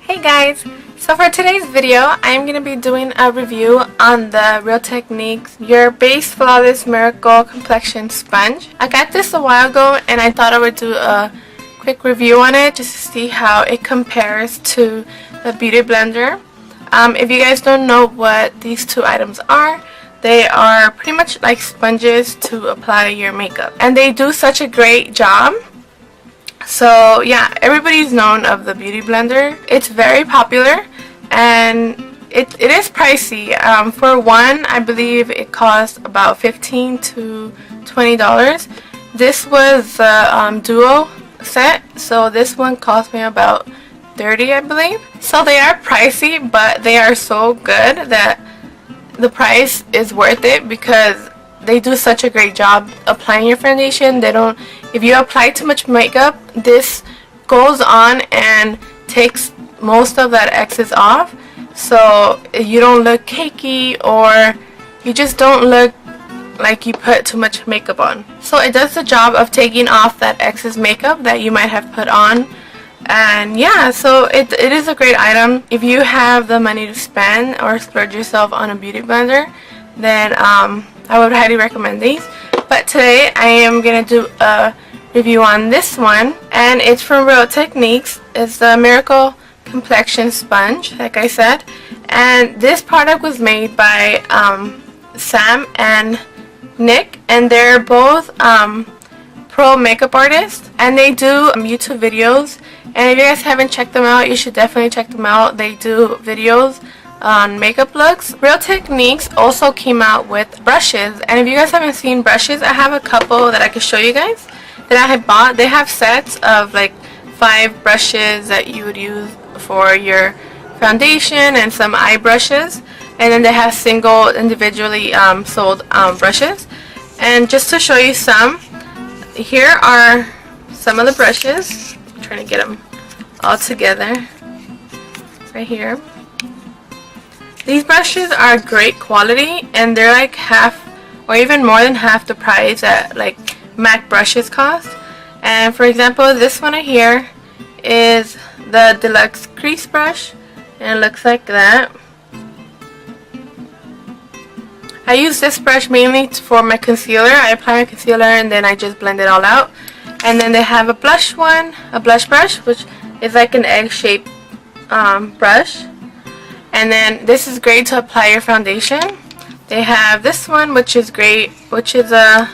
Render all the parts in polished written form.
Hey guys, so for today's video I'm going to be doing a review on the Real Techniques Your Base Flawless Miracle Complexion Sponge. I got this a while ago and I thought I would do a quick review on it just to see how it compares to the Beauty Blender. If you guys don't know what these two items are, they are pretty much like sponges to apply your makeup, and they do such a great job. So yeah, everybody's known of the Beauty Blender. It's very popular and it is pricey. For one, I believe it costs about $15 to $20. This was the duo set, so this one cost me about $30, I believe. So they are pricey, but they are so good that the price is worth it because they do such a great job applying your foundation. If you apply too much makeup, this goes on and takes most of that excess off, so you don't look cakey or you just don't look like you put too much makeup on. So it does the job of taking off that excess makeup that you might have put on. And yeah, so it is a great item. If you have the money to spend or splurge yourself on a beauty blender, then I would highly recommend these. But today I am going to do a review on this one, and it's from Real Techniques. It's the Miracle Complexion Sponge, like I said. And this product was made by Sam and Nick, and they're both pro makeup artists, and they do YouTube videos. And if you guys haven't checked them out, you should definitely check them out. They do videos on makeup looks. Real Techniques also came out with brushes, and if you guys haven't seen brushes, I have a couple that I can show you guys that I have bought. They have sets of like 5 brushes that you would use for your foundation and some eye brushes, and then they have single individually sold brushes. And just to show you some, here are some of the brushes. I'm trying to get them all together right here. These brushes are great quality, and they're like half or even more than half the price that like MAC brushes cost. And for example, this one right here is the deluxe crease brush, and it looks like that. I use this brush mainly for my concealer. I apply my concealer and then I just blend it all out. And then they have a blush brush, which is like an egg-shaped brush. And then this is great to apply your foundation. They have this one, which is great, which is a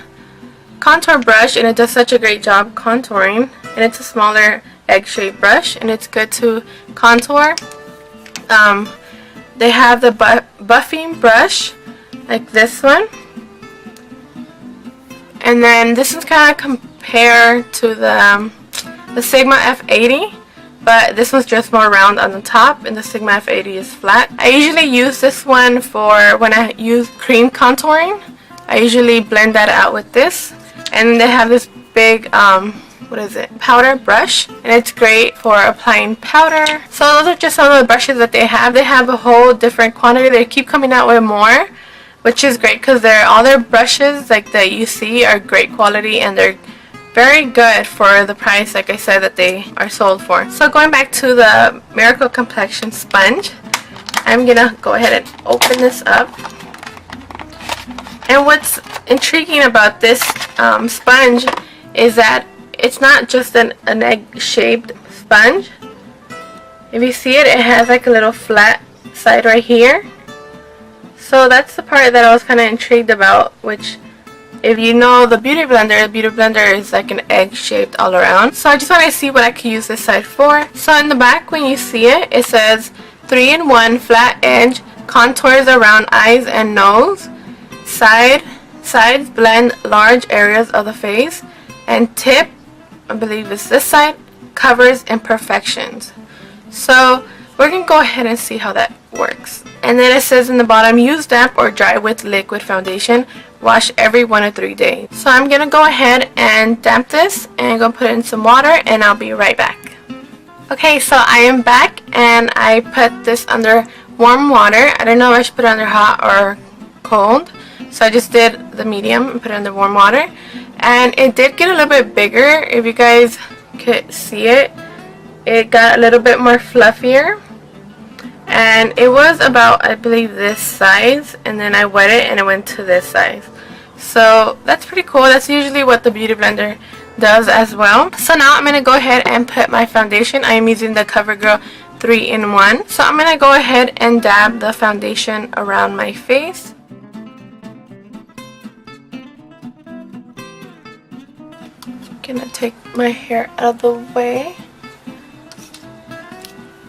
contour brush, and it does such a great job contouring. And it's a smaller egg-shaped brush, and it's good to contour. They have the buffing brush, like this one. And then this is kind of compared to the Sigma F80. But this one's just more round on the top, and the Sigma F80 is flat. I usually use this one for when I use cream contouring. I usually blend that out with this. And they have this big, powder brush. And it's great for applying powder. So those are just some of the brushes that they have. They have a whole different quantity. They keep coming out with more, which is great because all their brushes like that you see are great quality, and they're very good for the price, like I said, that they are sold for. So going back to the Miracle Complexion Sponge, I'm gonna go ahead and open this up. And what's intriguing about this sponge is that it's not just an egg-shaped sponge. If you see it, it has like a little flat side right here. So that's the part that I was kind of intrigued about, which, if you know the Beauty Blender is like an egg shaped all around. So I just want to see what I can use this side for. So in the back, when you see it, it says 3-in-1 flat edge contours around eyes and nose. Sides blend large areas of the face. And tip, I believe is this side, covers imperfections. So we're going to go ahead and see how that works. And then it says in the bottom, use damp or dry with liquid foundation. Wash every 1 to 3 days. So I'm going to go ahead and damp this, and I'm going to put it in some water, and I'll be right back. Okay, so I am back, and I put this under warm water. I don't know if I should put it under hot or cold. So I just did the medium and put it under warm water. And it did get a little bit bigger. If you guys could see it, it got a little bit more fluffier. and it was about, I believe, this size, and then I wet it and it went to this size. So that's pretty cool. That's usually what the Beauty Blender does as well. So now I'm going to go ahead and put my foundation. I am using the Covergirl 3-in-1. So I'm going to go ahead and dab the foundation around my face. I'm going to take my hair out of the way.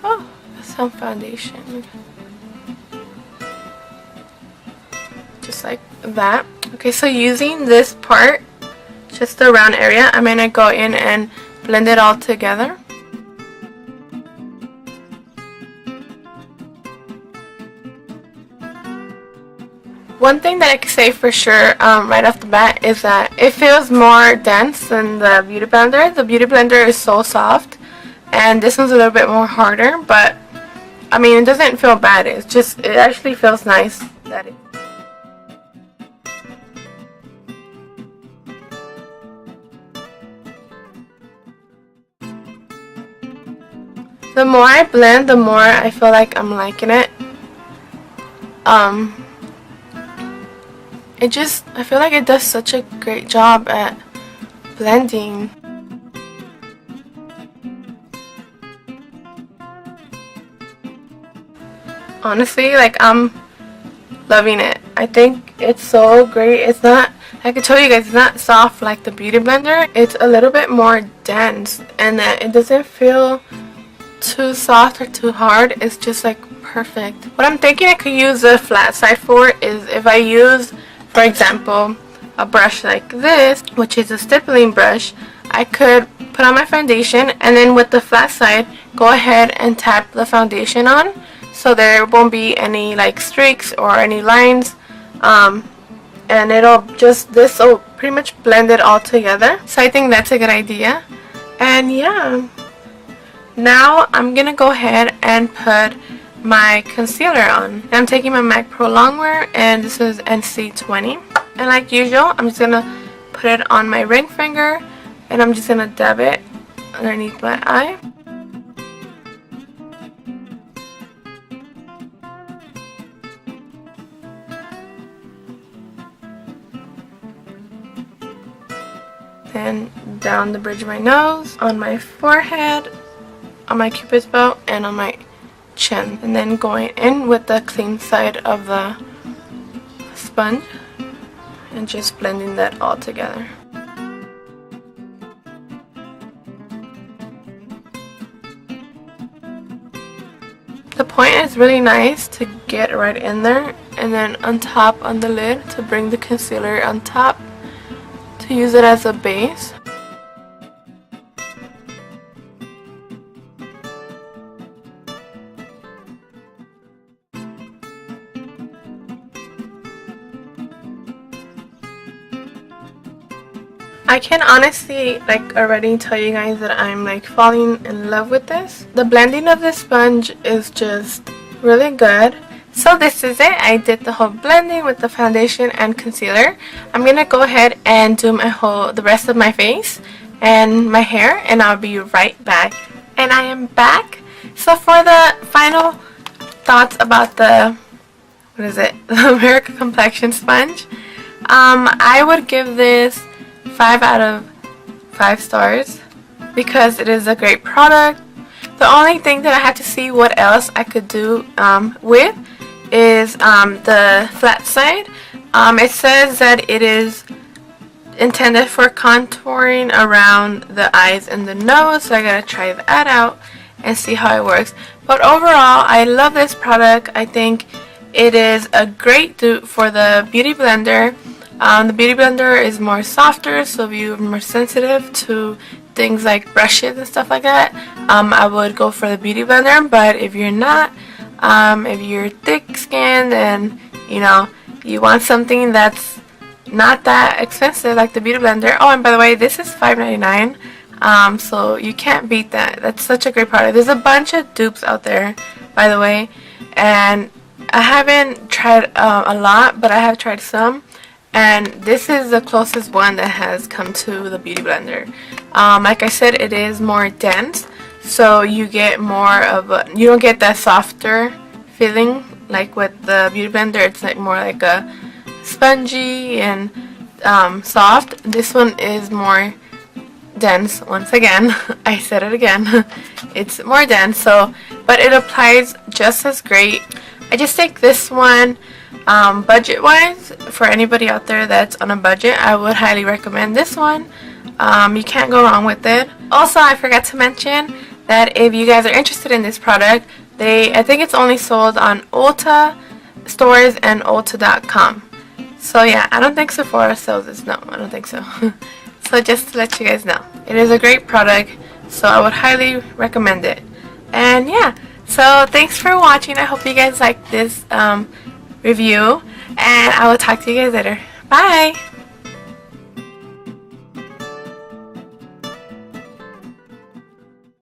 Oh, that's some foundation. Just like that. Okay, so using this part, just the round area, I'm going to go in and blend it all together. One thing that I can say for sure right off the bat is that it feels more dense than the Beauty Blender. The Beauty Blender is so soft, and this one's a little bit more harder, but I mean, it doesn't feel bad. It's just, it actually feels nice that it. The more I blend, the more I feel like I'm liking it. I feel like it does such a great job at blending. Honestly, like, I'm loving it. I think it's so great. It's not, I can tell you guys, it's not soft like the Beauty Blender. It's a little bit more dense, and that it doesn't feel too soft or too hard. It's just like perfect. What I'm thinking I could use the flat side for is if I use, for example, a brush like this, which is a stippling brush, I could put on my foundation and then with the flat side go ahead and tap the foundation on, so there won't be any like streaks or any lines, and it'll just, this will pretty much blend it all together. So I think that's a good idea. And yeah, now I'm gonna go ahead and put my concealer on. I'm taking my MAC Pro Longwear, and this is NC20, and like usual, I'm just gonna put it on my ring finger, and I'm just gonna dab it underneath my eye. Then down the bridge of my nose, on my forehead, on my cupid's bow, and on my chin, and then going in with the clean side of the sponge and just blending that all together. The point is really nice to get right in there, and then on top on the lid to bring the concealer on top to use it as a base. I can honestly like already tell you guys that I'm like falling in love with this. The blending of this sponge is just really good. So this is it. I did the whole blending with the foundation and concealer. I'm gonna go ahead and do the rest of my face and my hair, and I'll be right back. And I am back. So for the final thoughts about the, what is it, the America Complexion sponge, I would give this 5 out of 5 stars because it is a great product. The only thing that I had to see what else I could do with is the flat side. It says that it is intended for contouring around the eyes and the nose, so I gotta try that out and see how it works. But overall, I love this product. I think it is a great dupe for the Beauty Blender. The Beauty Blender is more softer, so if you're more sensitive to things like brushes and stuff like that, I would go for the Beauty Blender. But if you're not, if you're thick-skinned and you know you want something that's not that expensive like the Beauty Blender. Oh, and by the way, this is $5.99, so you can't beat that. That's such a great product. There's a bunch of dupes out there, by the way, and I haven't tried a lot, but I have tried some. And this is the closest one that has come to the Beauty Blender. Like I said, it is more dense, so you get more of a, you don't get that softer feeling. Like with the Beauty Blender, it's like more like a spongy and soft. This one is more dense. Once again, I said it again. It's more dense, so but it applies just as great. I just take this one budget wise. For anybody out there that's on a budget, I would highly recommend this one. You can't go wrong with it. Also, I forgot to mention that if you guys are interested in this product, I think it's only sold on Ulta stores and Ulta.com. So yeah, I don't think Sephora sells this. No, I don't think so. So just to let you guys know, it is a great product, so I would highly recommend it. And yeah, so thanks for watching. I hope you guys liked this review, and I will talk to you guys later. Bye!